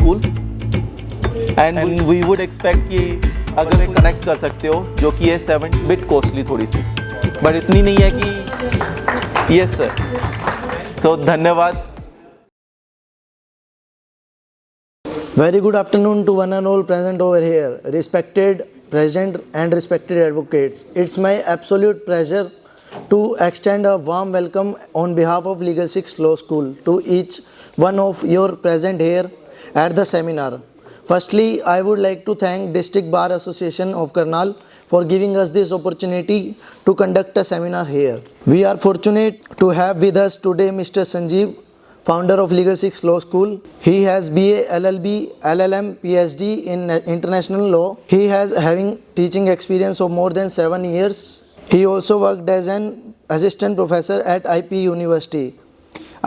School and we would expect कि अगर ये कनेक्ट कर सकते हो, जो कि है 7 बिट कॉस्टली थोड़ी सी, बट इतनी नहीं है कि यस सर। सो धन्यवाद। Very good afternoon to one and all present over here, respected President and respected advocates. It's my absolute pleasure to extend a warm welcome on behalf of Legal 6 Law School to each one of your present here at the seminar. Firstly, I would like to thank District Bar Association of Karnal for giving us this opportunity to conduct a seminar here. We are fortunate to have with us today Mr. Sanjeev, founder of Legal 6 Law School. He has BA, LLB, LLM, PhD in international law. He has having teaching experience of more than 7 years. He also worked as an assistant professor at IP University.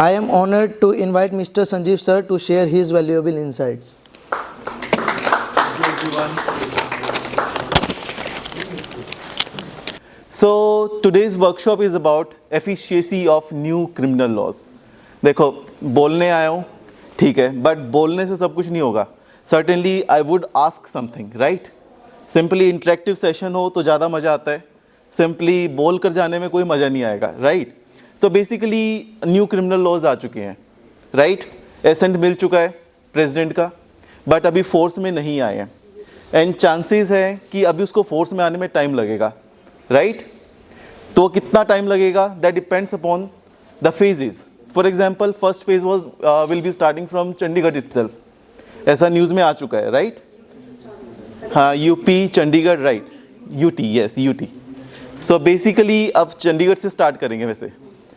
I am honored to invite Mr. Sanjeev sir to share his valuable insights. So today's workshop is about efficacy of new criminal laws. देखो, बोलने आया हूँ, ठीक है, but बोलने से सब कुछ नहीं होगा. Certainly I would ask something, right. Simply interactive session हो तो ज़्यादा मज़ा आता है, सिंपली बोल कर जाने में कोई मज़ा नहीं आएगा, राइट. तो बेसिकली न्यू क्रिमिनल लॉज आ चुके हैं, राइट. एसेंट मिल चुका है प्रेसिडेंट का, बट अभी फोर्स में नहीं आए हैं, एंड चांसेस है कि अभी उसको फोर्स में आने में टाइम लगेगा, राइट. तो कितना टाइम लगेगा, that depends upon the phases. For example, first phase will be starting from Chandigarh itself. ऐसा न्यूज़ में आ चुका है, राइट. हाँ, UP, Chandigarh, right. UT, yes, UT. So basically अब चंडीगढ़ से स्टार्ट करेंगे वैसे,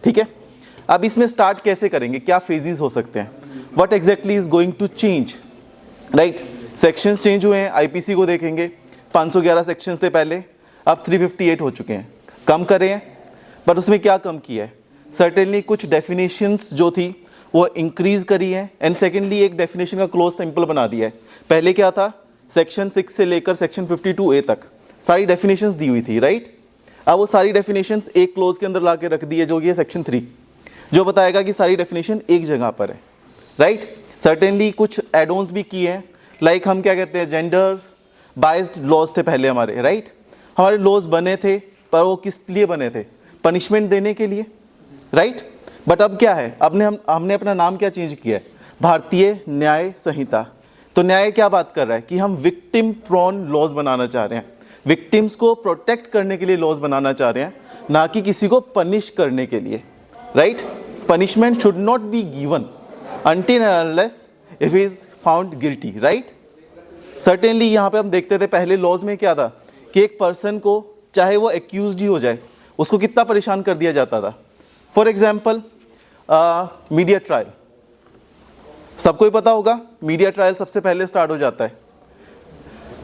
ठीक है. अब इसमें स्टार्ट कैसे करेंगे, क्या फेजेस हो सकते हैं, what exactly is going to change, right. Sections change हुए हैं. आईपीसी को देखेंगे, 511 सेक्शंस थे पहले, अब 358 हो चुके हैं. कम करे हैं, बट उसमें क्या कम किया है, सर्टेनली कुछ डेफिनेशंस जो थी वो इंक्रीज करी है, एंड सेकेंडली एक डेफिनेशन का क्लोज सिंपल बना दिया है. पहले क्या था, सेक्शन 6 से लेकर सेक्शन 52A तक सारी डेफिनेशंस दी हुई थी, राइट. अब वो सारी डेफिनेशंस एक क्लोज के अंदर ला के रख दी है, जो कि है सेक्शन 3, जो बताएगा कि सारी डेफिनेशन एक जगह पर है, राइट. सर्टेनली कुछ एड ऑन्स भी किए हैं, लाइक हम क्या कहते हैं, जेंडर बाइज्ड लॉज थे पहले हमारे, राइट. हमारे लॉज बने थे, पर वो किस लिए बने थे, पनिशमेंट देने के लिए, राइट. बट अब क्या है, हमने अपना नाम क्या चेंज किया है, भारतीय न्याय संहिता. तो न्याय क्या बात कर रहा है कि हम विक्टिम प्रोन लॉज बनाना चाह रहे हैं, विक्टिम्स को प्रोटेक्ट करने के लिए लॉज बनाना चाह रहे हैं, ना कि किसी को पनिश करने के लिए, right. Punishment should not be given until unless if is found guilty, right. Certainly यहाँ पे हम देखते थे पहले लॉज में क्या था कि एक पर्सन को चाहे वो एक्यूज्ड ही हो जाए, उसको कितना परेशान कर दिया जाता था. फॉर एग्जाम्पल, मीडिया ट्रायल, सबको ही पता होगा, मीडिया ट्रायल सबसे पहले स्टार्ट हो जाता है.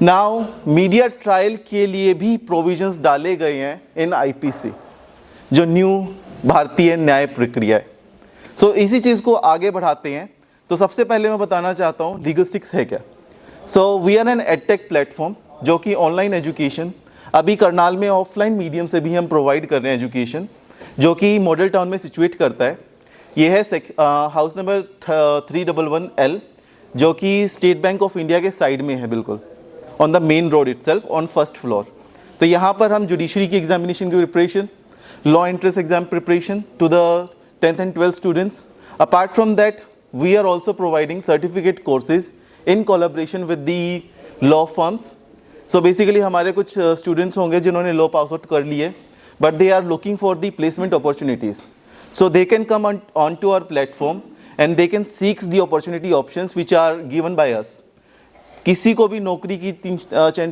नाउ मीडिया ट्रायल के लिए भी प्रोविजंस डाले गए हैं इन आईपीसी, जो न्यू भारतीय न्याय प्रक्रिया है. सो इसी चीज़ को आगे बढ़ाते हैं. तो सबसे पहले मैं बताना चाहता हूँ लीगल 6 है क्या. So we are an edtech platform, जो कि ऑनलाइन एजुकेशन, अभी करनाल में ऑफलाइन मीडियम से भी हम प्रोवाइड कर रहे हैं एजुकेशन, जो कि मॉडल टाउन में सिचुएट करता है. ये है हाउस नंबर 311L, जो कि स्टेट बैंक ऑफ इंडिया के साइड में है, बिल्कुल on the main road itself, on first floor. तो यहाँ पर हम जुडिशरी की एग्जामिनेशन की preparation, law entrance exam preparation to the 10th and 12th students. Apart from that we are also providing certificate courses in collaboration with the law firms. So basically हमारे कुछ students होंगे जिन्होंने law pass out कर लिए, but they are looking for the placement opportunities. So they can come onto our platform and they can seek the opportunity options which are given by us. किसी को भी नौकरी की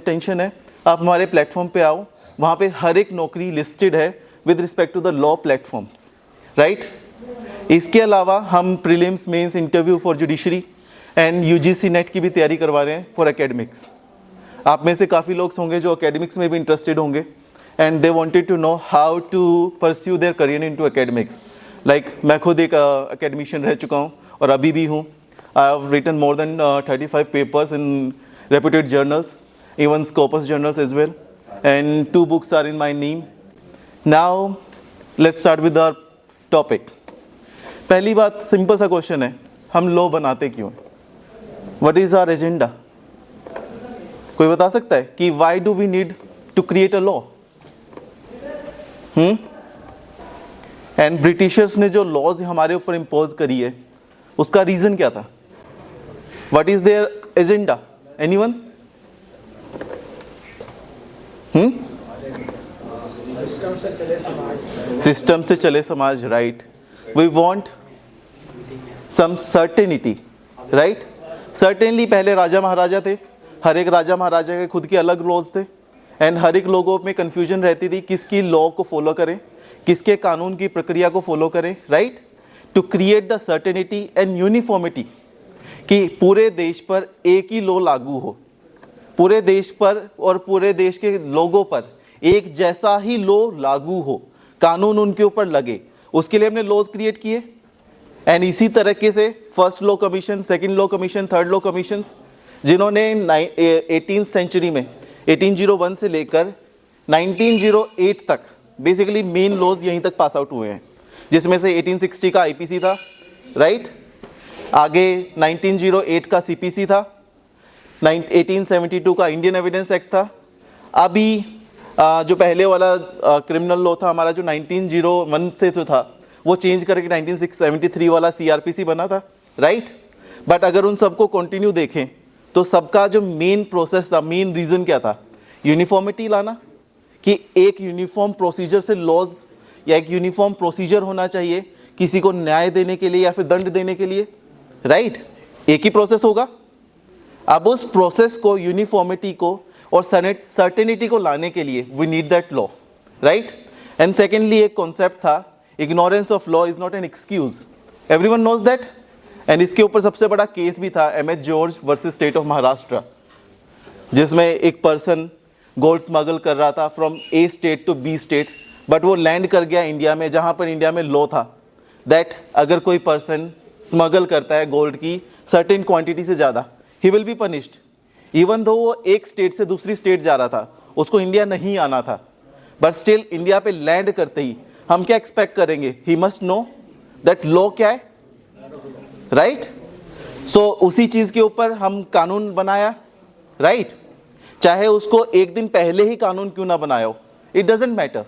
tension है, आप हमारे प्लेटफॉर्म पे आओ, वहाँ पे हर एक नौकरी लिस्टेड है with respect to the law platforms, right. इसके अलावा हम prelims, mains, interview for judiciary and UGC NET की भी तैयारी करवा रहे हैं फॉर एकेडमिक्स. आप में से काफ़ी लोग होंगे जो एकेडमिक्स में भी इंटरेस्टेड होंगे, and they wanted to know how to pursue their career into academics. Like मैं खुद एक academician रह चुका हूँ और अभी भी हूँ. I have written more than 35 papers in reputed journals, even Scopus journals as well, and 2 books are in my name. Now let's start with our topic. पहली बात, सिंपल सा क्वेश्चन है, हम लॉ बनाते क्यों हैं, व्हाट इज आवर एजेंडा? कोई बता सकता है कि why do we need to create a law? And Britishers ने जो लॉज हमारे ऊपर इम्पोज करी है उसका रीजन क्या था? What is their agenda? Anyone? System से चले समाज, right. We want some certainty, right. Certainly पहले राजा महाराजा थे, हर एक राजा महाराजा के खुद के अलग लॉज थे एंड हर एक लोगों में कंफ्यूजन रहती थी किसकी लॉ को फॉलो करें, किसके कानून की प्रक्रिया को फॉलो करें, right. To create the certainty and uniformity कि पूरे देश पर एक ही लॉ लागू हो, पूरे देश पर और पूरे देश के लोगों पर एक जैसा ही लॉ लागू हो, कानून उनके ऊपर लगे, उसके लिए हमने लॉज क्रिएट किए. एंड इसी तरीके से first law commission, second law commission, third law commission, जिन्होंने 18th सेंचुरी में 1801 से लेकर 1908 तक बेसिकली मेन लॉज यहीं तक पास आउट हुए हैं, जिसमें से 1860 का आईपीसी था, राइट. आगे 1908 का सीपीसी था, 1872 का इंडियन एविडेंस एक्ट था. अभी जो पहले वाला क्रिमिनल लॉ था हमारा जो 1901 से जो था वो चेंज करके 1973 वाला सीआरपीसी बना था, राइट. बट अगर उन सबको कंटिन्यू देखें तो सबका जो मेन प्रोसेस था, मेन रीज़न क्या था? यूनिफॉर्मिटी लाना, कि एक यूनिफॉर्म प्रोसीजर से लॉज या एक यूनिफॉर्म प्रोसीजर होना चाहिए किसी को न्याय देने के लिए या फिर दंड देने के लिए, राइट. एक ही प्रोसेस होगा. अब उस प्रोसेस को, यूनिफॉर्मिटी को और सर्टेनिटी को लाने के लिए we need that law, right. And secondly एक कॉन्सेप्ट था, ignorance of law is not an excuse, everyone knows that. And इसके ऊपर सबसे बड़ा केस भी था MH George versus state of Maharashtra, जिसमें एक पर्सन गोल्ड स्मगल कर रहा था from a state to B state, but वो लैंड कर गया इंडिया में, जहाँ पर इंडिया में लॉ था दैट अगर कोई पर्सन स्मगल करता है गोल्ड की सर्टेन क्वांटिटी से ज़्यादा, he will be punished. Even though वो एक स्टेट से दूसरी स्टेट जा रहा था, उसको इंडिया नहीं आना था, बट स्टिल इंडिया पे लैंड करते ही हम क्या एक्सपेक्ट करेंगे? He must know that law क्या है, राइट. सो उसी चीज़ के ऊपर हम कानून बनाया, राइट. चाहे उसको एक दिन पहले ही कानून क्यों ना बनाया हो, इट डजेंट मैटर,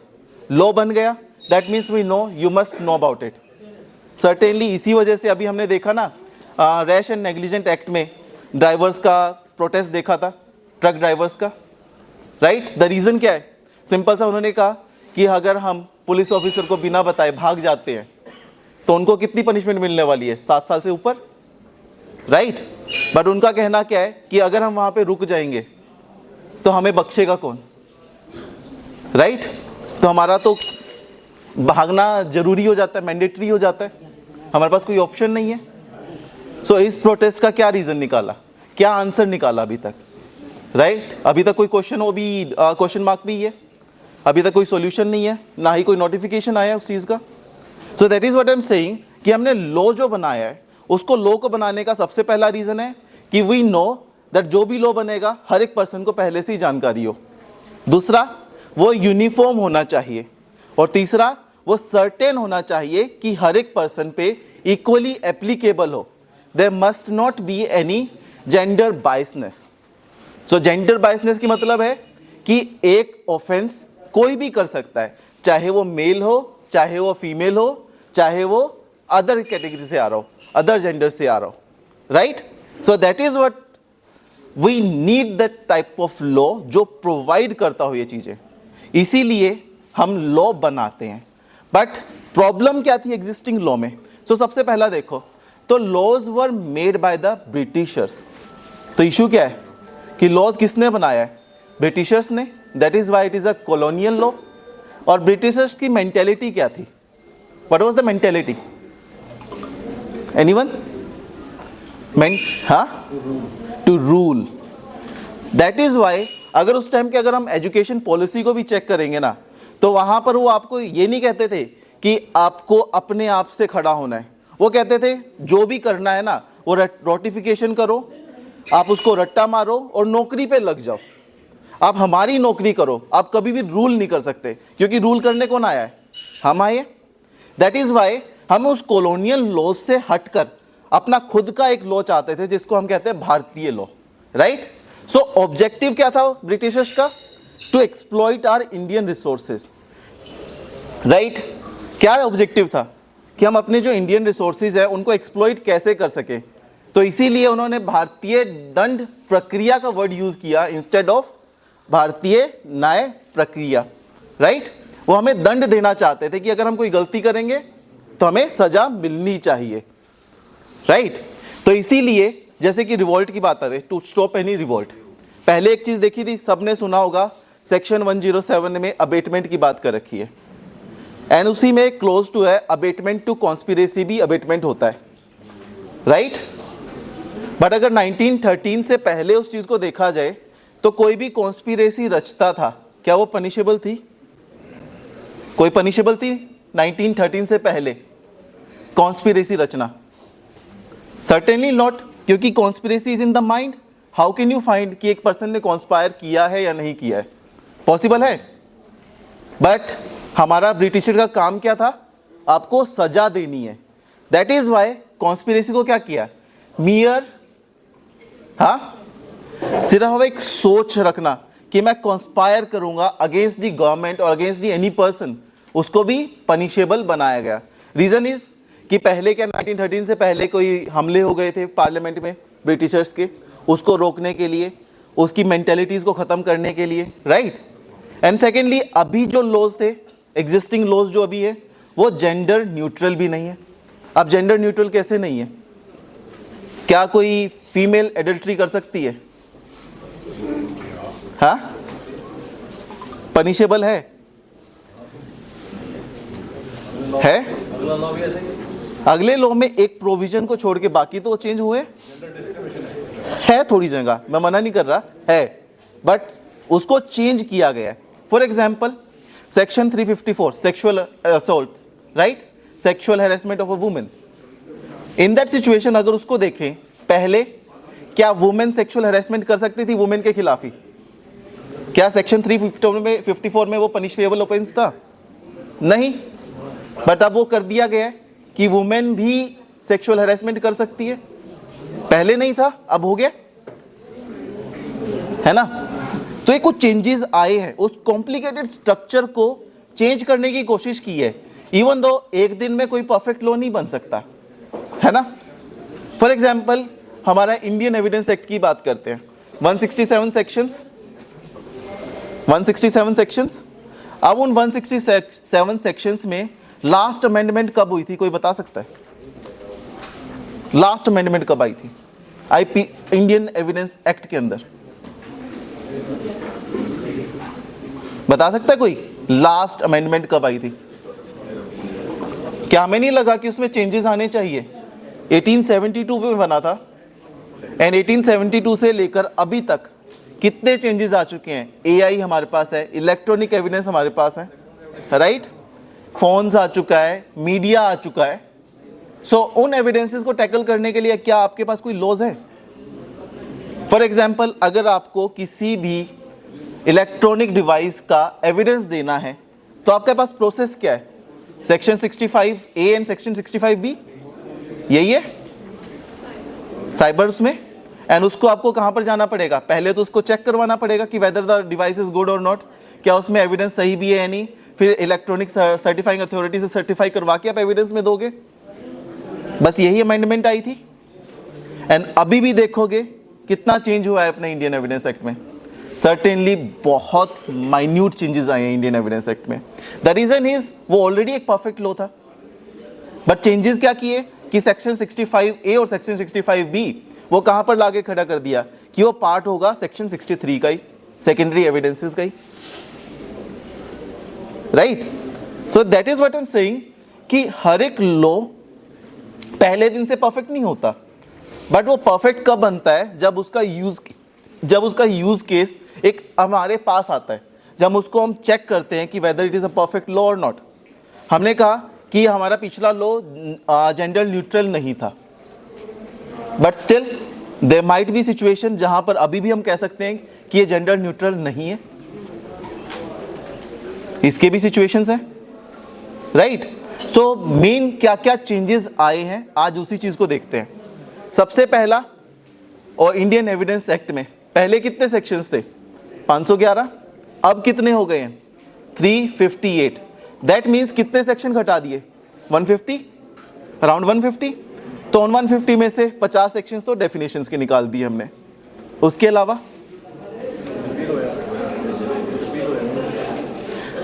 लॉ बन गया, that means we know, you must know about it. Certainly इसी वजह से अभी हमने देखा ना रैश एंड नेग्लिजेंट एक्ट में ड्राइवर्स का प्रोटेस्ट देखा था, ट्रक ड्राइवर्स का, राइट. द रीज़न क्या है? सिंपल सा, उन्होंने कहा कि अगर हम पुलिस ऑफिसर को बिना बताए भाग जाते हैं तो उनको कितनी पनिशमेंट मिलने वाली है? 7 साल से ऊपर, राइट. बट उनका कहना क्या है कि अगर हम वहाँ पे रुक जाएंगे तो हमें बख्शेगा कौन, राइट. तो हमारा तो भागना जरूरी हो जाता है, मैंडेटरी हो जाता है, हमारे पास कोई ऑप्शन नहीं है. सो इस प्रोटेस्ट का क्या रीज़न निकाला, क्या आंसर निकाला अभी तक, राइट. अभी तक कोई क्वेश्चन, वो भी क्वेश्चन मार्क भी है, अभी तक कोई सॉल्यूशन नहीं है, ना ही कोई नोटिफिकेशन आया उस चीज़ का. So that is what I am saying कि हमने लॉ जो बनाया है उसको लॉ को बनाने का सबसे पहला रीज़न है कि वी नो दैट जो भी लॉ बनेगा हर एक पर्सन को पहले से ही जानकारी हो. दूसरा, वो यूनिफॉर्म होना चाहिए. और तीसरा, वो सर्टेन होना चाहिए कि हर एक पर्सन पे इक्वली एप्लीकेबल हो. There must not be any gender biasness. So gender biasness की मतलब है कि एक ऑफेंस कोई भी कर सकता है, चाहे वो मेल हो, चाहे वो फीमेल हो, चाहे वो अदर कैटेगरी से आ रहा हो, अदर जेंडर से आ रहा हो, right. So that is what we need, that type of law जो प्रोवाइड करता हो ये चीज़ें. इसीलिए हम लॉ बनाते हैं. बट प्रॉब्लम क्या थी एग्जिस्टिंग लॉ में? सो सबसे पहला देखो तो laws were made by the Britishers. तो इशू क्या है कि लॉज किसने बनाया है? ब्रिटिशर्स ने. That is why it is a colonial law. और ब्रिटिशर्स की मेंटेलिटी क्या थी? What was the mentality? Anyone? To rule. That is why अगर उस टाइम के अगर हम एजुकेशन पॉलिसी को भी चेक करेंगे ना, तो वहां पर वो आपको ये नहीं कहते थे कि आपको अपने आप से खड़ा होना है. वो कहते थे जो भी करना है ना वो नोटिफिकेशन करो, आप उसको रट्टा मारो और नौकरी पे लग जाओ. आप हमारी नौकरी करो, आप कभी भी रूल नहीं कर सकते, क्योंकि रूल करने कौन आया है? हम आए. दैट इज वाई हम उस कॉलोनियल लॉ से हटकर अपना खुद का एक लॉ चाहते थे जिसको हम कहते हैं भारतीय लॉ, राइट। सो ऑब्जेक्टिव क्या था ब्रिटिशर्स का? To exploit our Indian resources, right. क्या ऑब्जेक्टिव था? कि हम अपने जो इंडियन रिसोर्सेज है उनको एक्सप्लॉइट कैसे कर सके। तो इसीलिए उन्होंने भारतीय दंड प्रक्रिया का वर्ड यूज किया इंस्टेड ऑफ भारतीय न्याय प्रक्रिया, राइट। वो हमें दंड देना चाहते थे कि अगर हम कोई गलती करेंगे तो हमें सजा मिलनी चाहिए, राइट। तो इसीलिए जैसे कि रिवोल्ट की बात आती है, टू स्टॉप एनी रिवोल्ट, पहले एक चीज देखी थी, सबने सुना होगा, सेक्शन 107 में अबेटमेंट की बात कर रखी है, एंड उसी में क्लोज टू है अबेटमेंट टू कॉन्स्पिरेसी भी अबेटमेंट होता है, राइट। बट अगर 1913 से पहले उस चीज को देखा जाए तो कोई भी कॉन्स्पिरेसी रचता था, क्या वो पनिशेबल थी? कोई पनिशेबल थी 1913 से पहले कॉन्स्पिरेसी रचना? सर्टेनली नॉट, क्योंकि conspiracy is in the mind. How can you find कि एक पर्सन ने कॉन्स्पायर किया है या नहीं किया है? पॉसिबल है। बट हमारा ब्रिटिशर का काम क्या था? आपको सजा देनी है। दैट इज वाई कॉन्स्पिरेसी को क्या किया? मियर, हाँ, सिर्फ एक सोच रखना कि मैं कॉन्स्पायर करूंगा अगेंस्ट द गवर्नमेंट और अगेंस्ट द एनी पर्सन, उसको भी पनिशेबल बनाया गया। रीजन इज कि पहले क्या 1913 से पहले कोई हमले हो गए थे पार्लियामेंट में ब्रिटिशर्स के, उसको रोकने के लिए, उसकी मेंटेलिटीज को खत्म करने के लिए, राइट। एंड सेकेंडली अभी जो लॉज थे, एग्जिस्टिंग लॉज जो अभी है, वो जेंडर न्यूट्रल भी नहीं है। अब जेंडर न्यूट्रल कैसे नहीं है? क्या कोई फीमेल एडल्ट्री कर सकती है? हाँ, पनिशेबल है? अगले लॉ में एक प्रोविजन को छोड़ के बाकी तो चेंज हुए है, थोड़ी जगह, मैं मना नहीं कर रहा है, बट उसको चेंज किया गया है। For example section 354 sexual assaults, right, sexual harassment of a women. In that situation अगर उसको देखें, पहले क्या वुमेन सेक्सुअल हैरेसमेंट कर सकती थी वुमेन के खिलाफ ही? क्या सेक्शन 354 में वो पनिशेबल ऑफेंस था? नहीं। बट अब वो कर दिया गया है कि वुमेन भी सेक्सुअल हैरेसमेंट कर सकती है। पहले नहीं था, अब हो गया, है ना। तो ये कुछ चेंजेस आए हैं, उस कॉम्प्लिकेटेड स्ट्रक्चर को चेंज करने की कोशिश की है। इवन दो एक दिन में कोई परफेक्ट लॉ नहीं बन सकता, है ना। फॉर एग्जाम्पल हमारा इंडियन एविडेंस एक्ट की बात करते हैं, 167 सेक्शंस, 167 सेक्शंस। अब उन 167 सेक्शंस में लास्ट अमेंडमेंट कब हुई थी, कोई बता सकता है? लास्ट अमेंडमेंट कब आई थी आईपी इंडियन एविडेंस एक्ट के अंदर? बता सकता है कोई? लास्ट अमेंडमेंट कब आई थी? क्या हमें नहीं लगा कि उसमें चेंजेस आने चाहिए? 1872 में बना था, एंड 1872 से लेकर अभी तक कितने चेंजेस आ चुके हैं। एआई हमारे पास है, इलेक्ट्रॉनिक एविडेंस हमारे पास है, राइट, फोन्स आ चुका है, मीडिया आ चुका है। सो उन एविडेंसेस को टैकल करने के लिए क्या आपके पास कोई लॉज है? फॉर एग्जाम्पल अगर आपको किसी भी इलेक्ट्रॉनिक डिवाइस का एविडेंस देना है तो आपके पास प्रोसेस क्या है? Section 65A and section 65B, यही है साइबर उसमें। एंड उसको आपको कहां पर जाना पड़ेगा? पहले तो उसको चेक करवाना पड़ेगा कि whether the device is good और नॉट, क्या उसमें एविडेंस सही भी है या नहीं। फिर इलेक्ट्रॉनिक सर्टिफाइंग अथॉरिटी से सर्टिफाई करवा के आप एविडेंस में दोगे। बस यही अमेंडमेंट आई थी। एंड अभी भी देखोगे कितना चेंज हुआ है अपने इंडियन एविडेंस एक्ट में। सर्टेनली बहुत माइन्यूट चेंजेस आए हैं इंडियन एविडेंस एक्ट में। द रीजन इज वो ऑलरेडी एक परफेक्ट लॉ था, बट चेंजेस क्या किए कि सेक्शन 65A और सेक्शन 65B वो कहां पर लाके खड़ा कर दिया कि वो पार्ट होगा सेक्शन 63 का ही, सेकेंडरी एविडेंसेस का ही, right. So that is what I am saying कि हर एक लॉ पहले दिन से परफेक्ट नहीं होता, बट वो परफेक्ट कब बनता है? जब उसका यूज केस एक हमारे पास आता है, जब उसको हम चेक करते हैं कि whether it is a perfect law और नॉट। हमने कहा कि हमारा पिछला लॉ जेंडर न्यूट्रल नहीं था, but still there might be situation जहां पर अभी भी हम कह सकते हैं कि ये जेंडर न्यूट्रल नहीं है। इसके भी सिचुएशंस हैं, राइट। सो मेन क्या क्या चेंजेस आए हैं आज उसी चीज को देखते हैं। सबसे पहला, और इंडियन एविडेंस एक्ट में पहले कितने सेक्शंस थे? 511, अब कितने हो गए हैं? 358। दैट मीन्स कितने सेक्शन घटा दिए? 150, अराउंड 150। तो ऑन 150 में से 50 सेक्शंस तो डेफिनेशंस के निकाल दिए हमने। उसके अलावा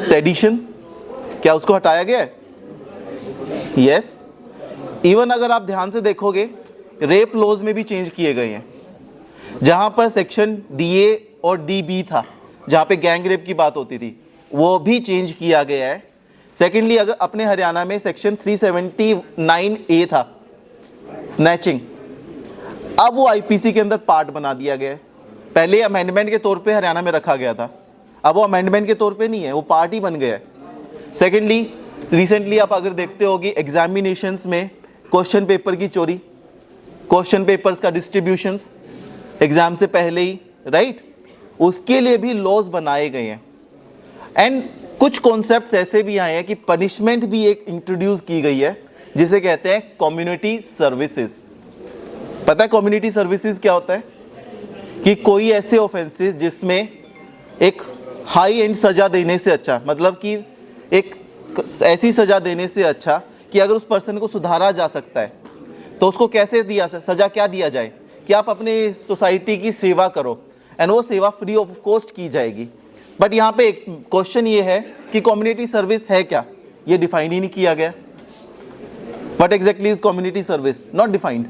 सेडिशन, क्या उसको हटाया गया है? यस। इवन अगर आप ध्यान से देखोगे, रेप लॉज में भी चेंज किए गए हैं। जहां पर सेक्शन DA और DB था, जहां पे गैंग रेप की बात होती थी, वो भी चेंज किया गया है। सेकेंडली, अगर अपने हरियाणा में सेक्शन 379A था, स्नैचिंग, अब वो IPC के अंदर पार्ट बना दिया गया है। पहले अमेंडमेंट के तौर पे हरियाणा में रखा गया था, अब वो अमेंडमेंट के तौर पे नहीं है, वो पार्ट ही बन गया है। सेकेंडली, रिसेंटली आप अगर देखते होगी एग्जामिनेशंस में क्वेश्चन पेपर की चोरी, क्वेश्चन पेपर्स का डिस्ट्रीब्यूशंस एग्जाम से पहले ही, राइट, उसके लिए भी लॉज बनाए गए हैं। एंड कुछ कॉन्सेप्ट्स ऐसे भी आए हैं कि पनिशमेंट भी एक इंट्रोड्यूस की गई है, जिसे कहते हैं कम्युनिटी सर्विसेज। पता है कम्युनिटी सर्विसेज क्या होता है? कि कोई ऐसे ऑफेंसेस जिसमें एक हाई एंड सजा देने से अच्छा, मतलब कि एक ऐसी सजा देने से अच्छा कि अगर उस पर्सन को सुधारा जा सकता है, तो उसको कैसे दिया, सजा क्या दिया जाए कि आप अपने सोसाइटी की सेवा करो, एंड वो सेवा फ्री ऑफ कॉस्ट की जाएगी। बट यहाँ पे एक क्वेश्चन ये है कि कम्युनिटी सर्विस है क्या? ये डिफाइन ही नहीं किया गया। What exactly is community service? Not defined.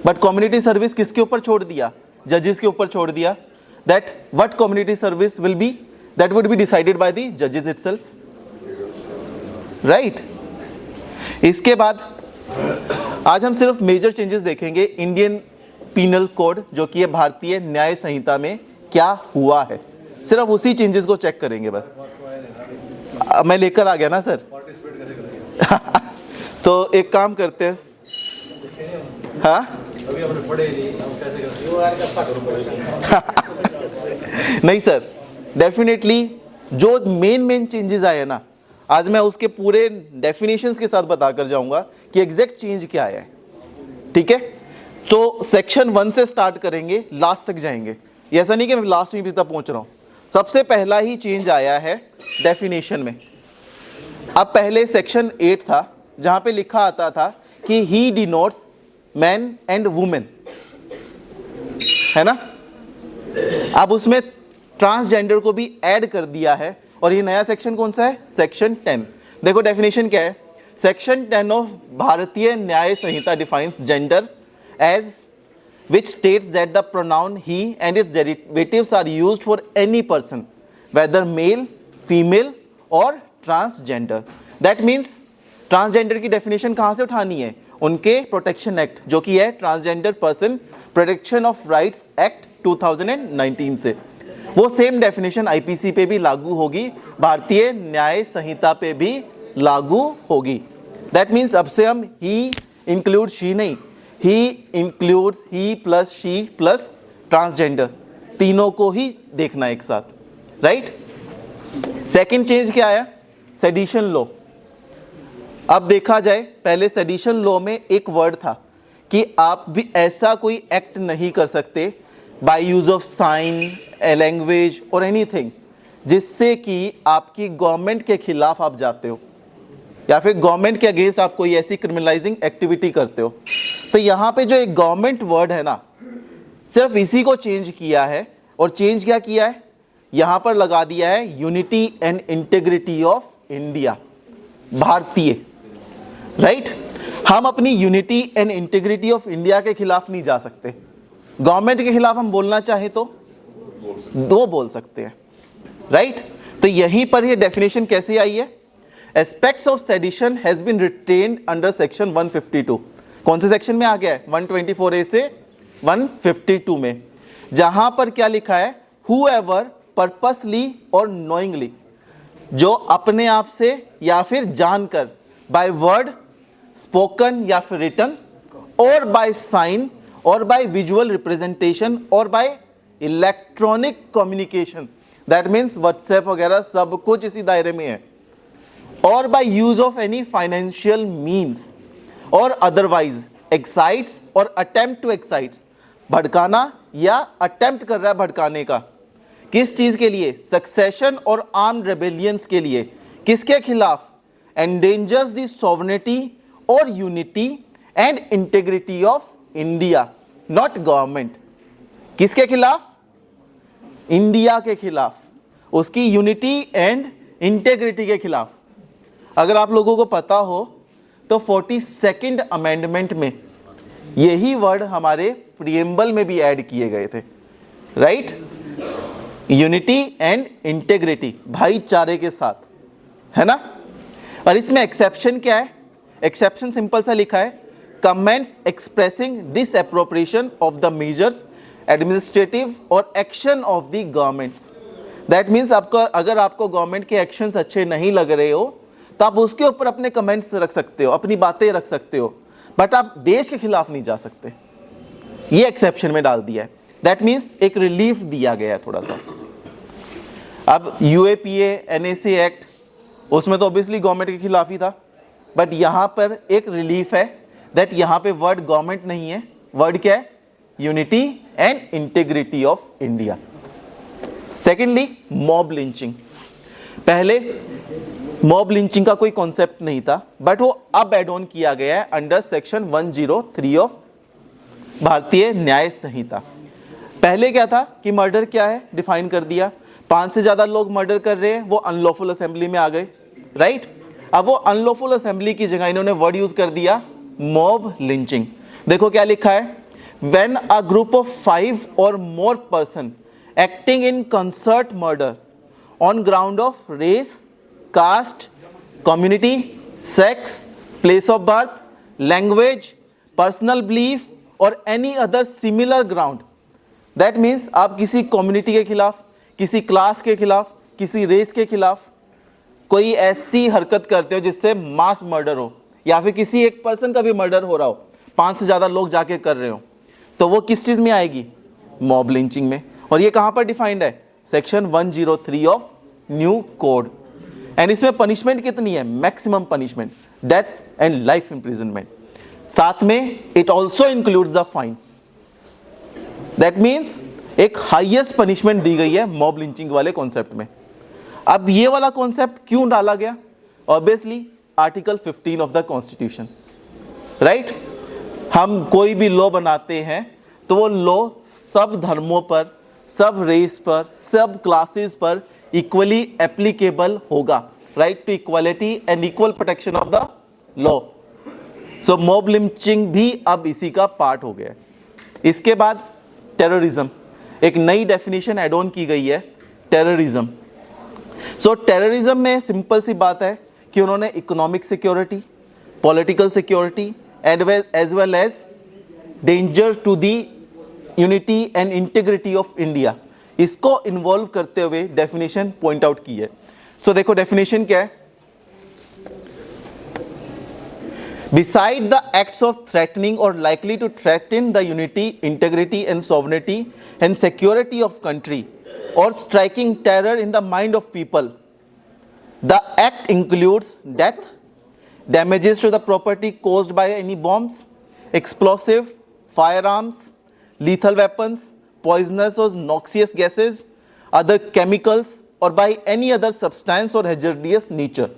But community service किसके ऊपर छोड़ दिया? जजेस के ऊपर छोड़ दिया। That what community service will be, that would be decided by the जजेस इटसेल्फ, राइट। इसके बाद आज हम सिर्फ मेजर चेंजेस देखेंगे इंडियन पीनल कोड, जो कि है भारतीय न्याय संहिता में क्या हुआ है, सिर्फ उसी चेंजेस को चेक करेंगे बस। मैं लेकर आ गया ना सर। तो एक काम करते हैं, हाँ नहीं सर, डेफिनेटली जो मेन चेंजेस आए हैं ना, आज मैं उसके पूरे डेफिनेशंस के साथ बताकर जाऊंगा कि एग्जैक्ट चेंज क्या आया है, ठीक है। तो सेक्शन 1 से स्टार्ट करेंगे, लास्ट तक जाएंगे। ये ऐसा नहीं कि मैं लास्ट में भी तक पहुंच रहा हूं। सबसे पहला ही चेंज आया है डेफिनेशन में। अब पहले सेक्शन 8 था, जहां पे लिखा आता था कि ही डिनोट्स मैन एंड वुमेन, है ना। अब उसमें ट्रांसजेंडर को भी ऐड कर दिया है, और ये नया सेक्शन कौन सा है? सेक्शन 10। देखो डेफिनेशन क्या है। Section 10 of Bharatiya Nyaya Sanhita defines gender as which states that the pronoun he and its derivatives are used for any person, whether male, female or transgender. That means transgender की definition कहाँ से उठानी है? उनके प्रोटेक्शन एक्ट, जो कि है transgender person protection of rights act 2019 से। वो सेम डेफिनेशन IPC पे भी लागू होगी, भारतीय न्याय संहिता पे भी लागू होगी। दैट मीन्स अब से हम ही इंक्लूड शी नहीं, he includes he plus she plus transgender, तीनों को ही देखना एक साथ, राइट। सेकंड चेंज क्या आया? Sedition law. अब देखा जाए, पहले सेडिशन लॉ में एक वर्ड था कि आप भी ऐसा कोई एक्ट नहीं कर सकते by use of sine, language और एनीथिंग जिससे कि आपकी गवर्नमेंट के खिलाफ आप जाते हो, या फिर गवर्नमेंट के अगेंस्ट आप कोई ऐसी क्रिमिनलाइजिंग एक्टिविटी करते हो। तो यहाँ पे जो एक गवर्नमेंट वर्ड है ना, सिर्फ इसी को चेंज किया है। और चेंज क्या किया है? यहाँ पर लगा दिया है unity and integrity of India, भारतीय, राइट। हम अपनी unity and integrity of India के खिलाफ नहीं जा सकते। गवर्नमेंट के खिलाफ हम बोलना चाहे तो दो बोल सकते हैं, राइट। तो यहीं पर ये डेफिनेशन कैसे आई है? Aspects of sedition has been retained under section 152। कौन से सेक्शन में आ गया है? 124A से 152 में, जहां पर क्या लिखा है? whoever purposely और knowingly, जो अपने आप से या फिर जानकर, बाय वर्ड स्पोकन या फिर रिटन, और बाय साइन, और बाय विजुअल रिप्रेजेंटेशन, और bye electronic communication, that means WhatsApp वगैरह सब कुछ इसी दायरे में है, और by use of any financial means और अदरवाइज एक्साइट्स और अटेम्प्ट टू एक्साइट्स, भड़काना या अटेम्प्ट कर रहा है भड़काने का, किस चीज के लिए? सक्सेशन और आर्म्ड रेबेलियंस के लिए। किसके खिलाफ? एंडेंजर्स द सॉवरेनिटी और unity and integrity of India, not government. किसके खिलाफ? इंडिया के खिलाफ, उसकी यूनिटी एंड इंटीग्रिटी के खिलाफ। अगर आप लोगों को पता हो तो 42nd अमेंडमेंट में यही वर्ड हमारे प्रिएम्बल में भी ऐड किए गए थे, राइट? यूनिटी एंड इंटीग्रिटी, भाईचारे के साथ, है ना? और इसमें एक्सेप्शन क्या है? एक्सेप्शन सिंपल सा लिखा है, comments expressing disappropriation of the measures administrative और action of the governments. That means आपका, अगर आपको गवर्नमेंट के एक्शंस अच्छे नहीं लग रहे हो तो आप उसके ऊपर अपने कमेंट्स रख सकते हो, अपनी बातें रख सकते हो, बट आप देश के खिलाफ नहीं जा सकते। ये एक्सेप्शन में डाल दिया है। दैट मीन्स एक रिलीफ दिया गया है थोड़ा सा। अब यूएपीए, एनएसी एक्ट, उसमें तो ऑब्वियसली गवर्नमेंट के खिलाफ ही था, बट यहां पर एक रिलीफ है। दैट यहां पे वर्ड गवर्नमेंट नहीं है, वर्ड क्या है? Unity and integrity of India. Secondly, mob lynching. पहले मॉब लिंचिंग का कोई कॉन्सेप्ट नहीं था, बट वो अब एड ऑन किया गया है under section 103 of Bharatiya Nyaya संहिता। पहले क्या था कि मर्डर क्या है डिफाइन कर दिया, 5 से ज्यादा लोग मर्डर कर रहे हैं, वो अनलॉफुल असेंबली में आ गए, राइट? अब वो अनलॉफुल असेंबली की जगह इन्होंने वर्ड यूज कर दिया मॉब लिंचिंग। देखो क्या लिखा है, when a group of 5 or more person acting in concert murder on ground of race, caste, community, sex, place of birth, language, personal belief or any other similar ground। That means आप किसी community के खिलाफ, किसी class के खिलाफ, किसी race के खिलाफ कोई ऐसी हरकत करते हो जिससे मास मर्डर हो, या फिर किसी एक पर्सन का भी मर्डर हो रहा हो, 5 से ज्यादा लोग जाके कर रहे हो, तो वो किस चीज में आएगी? मॉब लिंचिंग में। और ये कहां पर डिफाइंड है? Section 103 of new code. And इसमें पनिशमेंट कितनी है? Maximum punishment, death and life imprisonment. साथ में it also includes the fine. That means एक हाईएस्ट पनिशमेंट दी गई है मॉब लिंचिंग वाले कॉन्सेप्ट में। अब ये वाला कॉन्सेप्ट क्यों डाला गया? Obviously article 15 of the constitution, right? हम कोई भी लॉ बनाते हैं तो वो लॉ सब धर्मों पर, सब रेस पर, सब क्लासेस पर इक्वली एप्लीकेबल होगा, right to equality and equal protection of the law. So mob lynching भी अब इसी का पार्ट हो गया है। इसके बाद टेररिज्म, एक नई डेफिनेशन एड ऑन की गई है, टेररिज्म। सो टेररिज्म में सिंपल सी बात है कि उन्होंने economic security, political security as well as danger to the unity and integrity of India, इसको इन्वॉल्व करते हुए डेफिनेशन पॉइंट आउट की है। सो देखो डेफिनेशन क्या है, beside the acts of threatening or likely to threaten the unity, integrity and sovereignty and security of country or striking terror in the mind of people, the act includes death, damages to the property caused by any bombs, explosive, firearms, lethal weapons, poisonous or noxious gases, other chemicals or by any other substance or hazardous nature।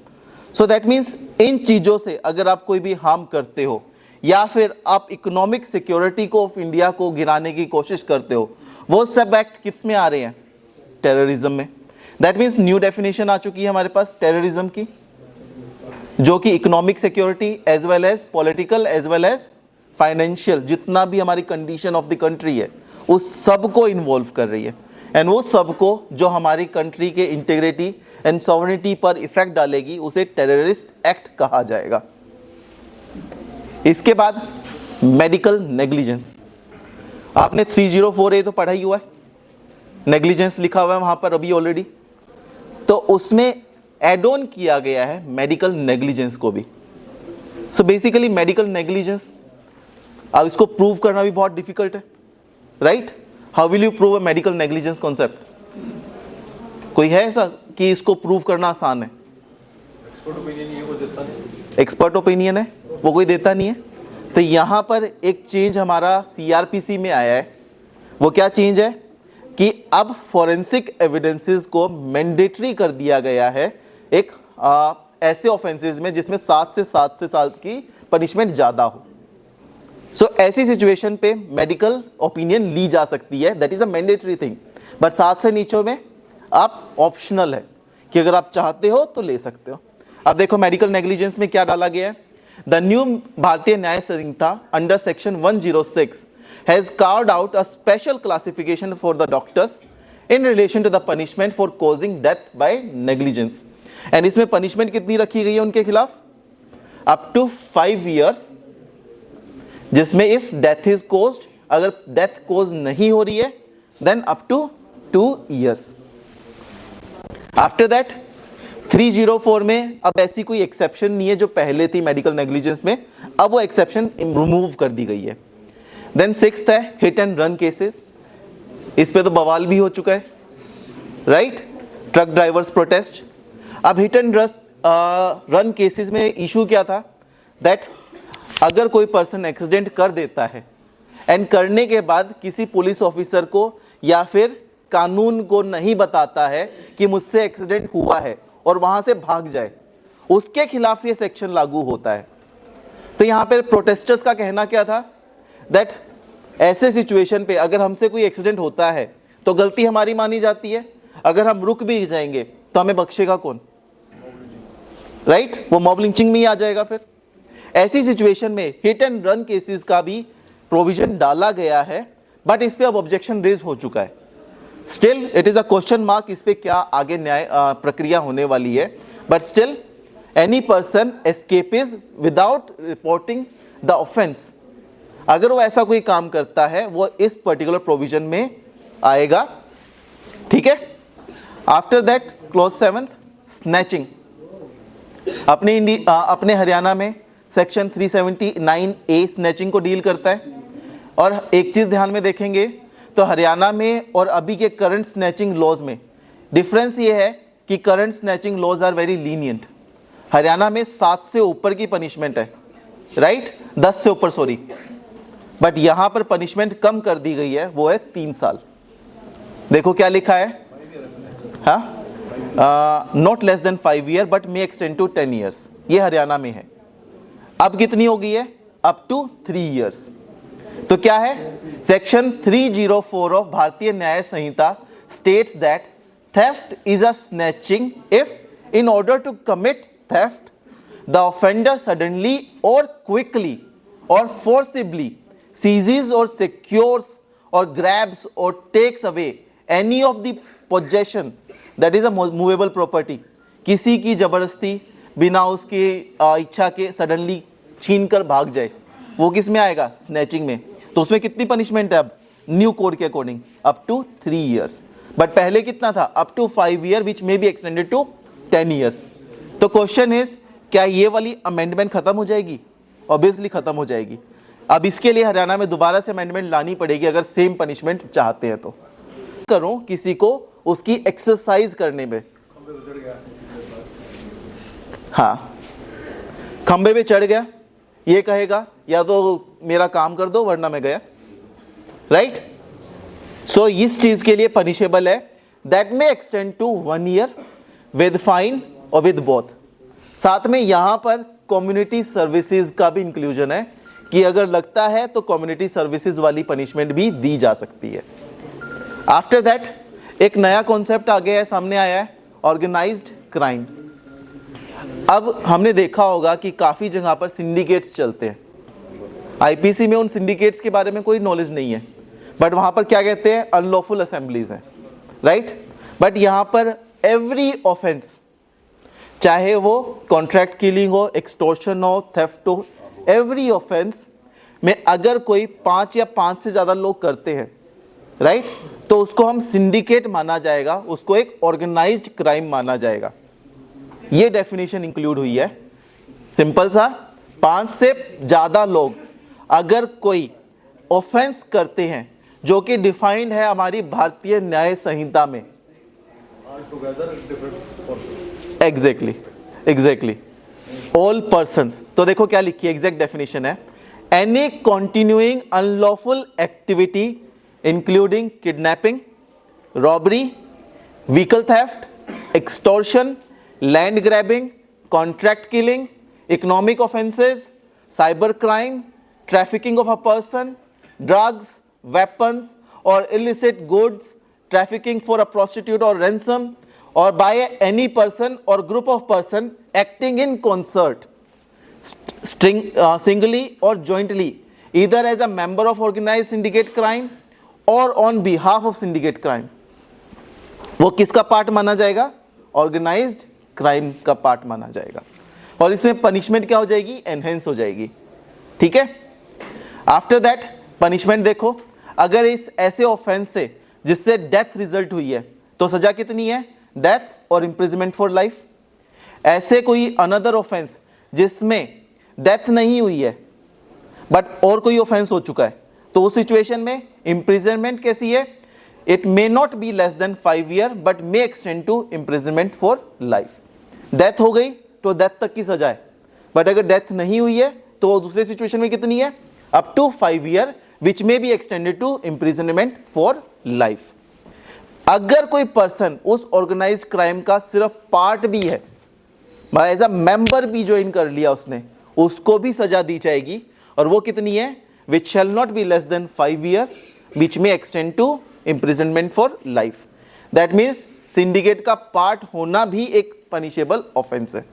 So that means in चीज़ों से अगर आप कोई भी harm करते हो या फिर आप इकोनॉमिक सिक्योरिटी को ऑफ इंडिया को गिराने की कोशिश करते हो, वो सब एक्ट किस में आ रहे हैं? टेररिज्म में। दैट मीन्स न्यू डेफिनेशन आ चुकी है हमारे पास टेररिज्म की, जो कि economic security as well as political as well as financial, जितना भी हमारी कंडीशन ऑफ द कंट्री है उस सब को इन्वॉल्व कर रही है। एंड वो सबको जो हमारी कंट्री के इंटीग्रिटी एंड सॉवरेनिटी पर इफेक्ट डालेगी उसे टेररिस्ट एक्ट कहा जाएगा। इसके बाद मेडिकल नेग्लिजेंस, आपने 304A तो पढ़ा ही हुआ है, नेग्लिजेंस लिखा हुआ है वहां पर अभी ऑलरेडी, तो उसमें एड ऑन किया गया है मेडिकल नेग्लिजेंस को भी। सो बेसिकली मेडिकल नेग्लिजेंस, अब इसको प्रूव करना भी बहुत डिफिकल्ट है, right? How will you prove a medical negligence concept? कोई है ऐसा कि इसको प्रूव करना आसान है? एक्सपर्ट ओपिनियन है, वो कोई देता नहीं है। तो यहाँ पर एक चेंज हमारा सीआरपीसी में आया है। वो क्या चेंज है कि अब फॉरेंसिक एविडेंसेस को मैंडेटरी कर दिया गया है एक ऐसे ऑफेंसेस में जिसमें 7 से साल की पनिशमेंट ज़्यादा हो। सो ऐसी सिचुएशन पे मेडिकल ओपिनियन ली जा सकती है, that is a mandatory thing. But 7 से नीचे में आप ऑप्शनल है कि अगर आप चाहते हो तो ले सकते हो। अब देखो मेडिकल नेग्लिजेंस में क्या डाला गया है। द न्यू भारतीय न्याय संहिता under section 106 has carved out a special classification for the doctors in relation to the punishment for causing death by negligence. And इसमें punishment कितनी रखी गई है उनके खिलाफ? Up to 5 years, जिसमें if death is caused, अगर death cause नहीं हो रही है then up to 2 years. After that 304 में अब ऐसी कोई एक्सेप्शन नहीं है जो पहले थी मेडिकल नेग्लिजेंस में, अब वो एक्सेप्शन रिमूव कर दी गई है। देन 6th है हिट एंड रन केसेस। इस पे तो बवाल भी हो चुका है, राइट? Truck drivers protest. अब हिट एंड रन केसेस में इशू क्या था, दैट अगर कोई पर्सन एक्सीडेंट कर देता है एंड करने के बाद किसी पुलिस ऑफिसर को या फिर कानून को नहीं बताता है कि मुझसे एक्सीडेंट हुआ है और वहां से भाग जाए, उसके खिलाफ ये सेक्शन लागू होता है। तो यहाँ पे प्रोटेस्टर्स का कहना क्या था, दैट ऐसे सिचुएशन पे अगर हमसे कोई एक्सीडेंट होता है तो गलती हमारी मानी जाती है, अगर हम रुक भी जाएंगे तो हमें बख्शेगा कौन, राइट? वो मॉब लिंचिंग में ही आ जाएगा। फिर ऐसी सिचुएशन में हिट एंड रन केसेस का भी प्रोविजन डाला गया है, बट इस पे अब ऑब्जेक्शन रेज हो चुका है। Still it is a question mark, इस पे क्या आगे न्याय प्रक्रिया होने वाली है। But still any person escapes without reporting the offence, अगर वो ऐसा कोई काम करता है वो इस पर्टिकुलर प्रोविजन में आएगा, ठीक है? After that clause 7 snatching. अपने हरियाणा में सेक्शन 379A स्नैचिंग को डील करता है। और एक चीज ध्यान में देखेंगे तो हरियाणा में और अभी के करंट स्नैचिंग लॉज में डिफरेंस ये है कि current snatching laws are very lenient. Haryana में 7 से ऊपर की पनिशमेंट है, राइट? 10 से ऊपर, सॉरी। बट यहां पर पनिशमेंट कम कर दी गई है, वो है 3 साल। देखो क्या लिखा है, हाँ, not less than 5 year but may extend to 10 years. ये हरियाणा में है। अब कितनी हो गई है? Up to 3 years. तो क्या है, section 304 of Bharatiya Nyaya Sanhita states that theft is a snatching if in order to commit theft the offender suddenly और क्विकली और forcibly seizes or secures or grabs or takes away any of the possession that is a movable property। किसी की जबरदस्ती बिना उसकी इच्छा के suddenly छीन कर भाग जाए, वो किस में आएगा? स्नैचिंग में। तो उसमें कितनी पनिशमेंट है अब न्यू कोड के according? Up to 3 years. But पहले कितना था? Up to 5 year which may be extended to 10 years. तो क्वेश्चन इज, क्या ये वाली अमेंडमेंट खत्म हो जाएगी? ऑब्वियसली खत्म हो जाएगी। अब इसके लिए हरियाणा में दोबारा से अमेंडमेंट लानी पड़ेगी अगर सेम पनिशमेंट चाहते हैं तो। करो किसी को उसकी एक्सरसाइज करने में, हाँ, खंबे पे चढ़ गया, ये कहेगा या तो मेरा काम कर दो वरना मैं गया, राइट? सो इस चीज के लिए पनिशेबल है, दैट में extend to 1 year with fine और विद बोथ। साथ में यहां पर कम्युनिटी सर्विसेज का भी इंक्लूजन है कि अगर लगता है तो कम्युनिटी सर्विसेज वाली पनिशमेंट भी दी जा सकती है। आफ्टर दैट एक नया कॉन्सेप्ट आ गया है, सामने आया है, ऑर्गेनाइज्ड क्राइम्स। अब हमने देखा होगा कि काफी जगह पर सिंडिकेट्स चलते हैं। आईपीसी में उन सिंडिकेट्स के बारे में कोई नॉलेज नहीं है, बट वहां पर क्या कहते हैं? अनलॉफुल असेंबलीज हैं, राइट? बट यहां पर एवरी ऑफेंस, चाहे वो कॉन्ट्रैक्ट किलिंग हो, एक्सटॉर्शन हो, थेफ्ट हो, एवरी ऑफेंस में अगर कोई 5 या 5 से ज्यादा लोग करते हैं, राइट, तो उसको हम सिंडिकेट माना जाएगा, उसको एक ऑर्गेनाइज्ड क्राइम माना जाएगा। ये डेफिनेशन इंक्लूड हुई है, सिंपल सा। 5 से ज्यादा लोग अगर कोई ऑफेंस करते हैं जो कि डिफाइंड है हमारी भारतीय न्याय संहिता में, एग्जैक्टली ऑल पर्सन्स। तो देखो क्या लिखी है, एग्जैक्ट डेफिनेशन है, any continuing unlawful activity including kidnapping, robbery, vehicle theft, extortion, land grabbing, contract killing, economic offenses, cyber crime, trafficking of a person, drugs, weapons or illicit goods, trafficking for a prostitute or ransom, or by any person or group of person acting in concert, singly or jointly, either as a member of organized syndicate crime or on behalf of syndicate crime. वो किसका part माना जाएगा? Organised crime का part माना जाएगा, और इसमें punishment क्या हो जाएगी? एनहेंस हो जाएगी. ठीक है. आफ्टर दैट पनिशमेंट देखो, अगर इस ऐसे ऑफेंस से जिससे डेथ रिजल्ट हुई है तो सजा कितनी है? डेथ और इंप्रिजनमेंट फॉर लाइफ. ऐसे कोई अनदर ऑफेंस जिसमें डेथ नहीं हुई है बट और कोई ऑफेंस हो चुका है, तो उस सिचुएशन में इंप्रिजनमेंट कैसी है? It may not be less than 5 year but may extend to imprisonment for life. Death हो गई तो डेथ तक की सजा है, बट अगर डेथ नहीं हुई है तो दूसरे सिचुएशन में कितनी है? Up to 5 year which may be extended to imprisonment for life. अगर कोई पर्सन उस ऑर्गेनाइज्ड क्राइम का सिर्फ पार्ट भी है, एज अ मेंबर भी ज्वाइन कर लिया उसने, उसको भी सजा दी जाएगी, और वो कितनी है? Which shall not be less than 5 year which may extend to imprisonment for life. That means syndicate का पार्ट होना भी एक पनिशेबल ऑफेंस है.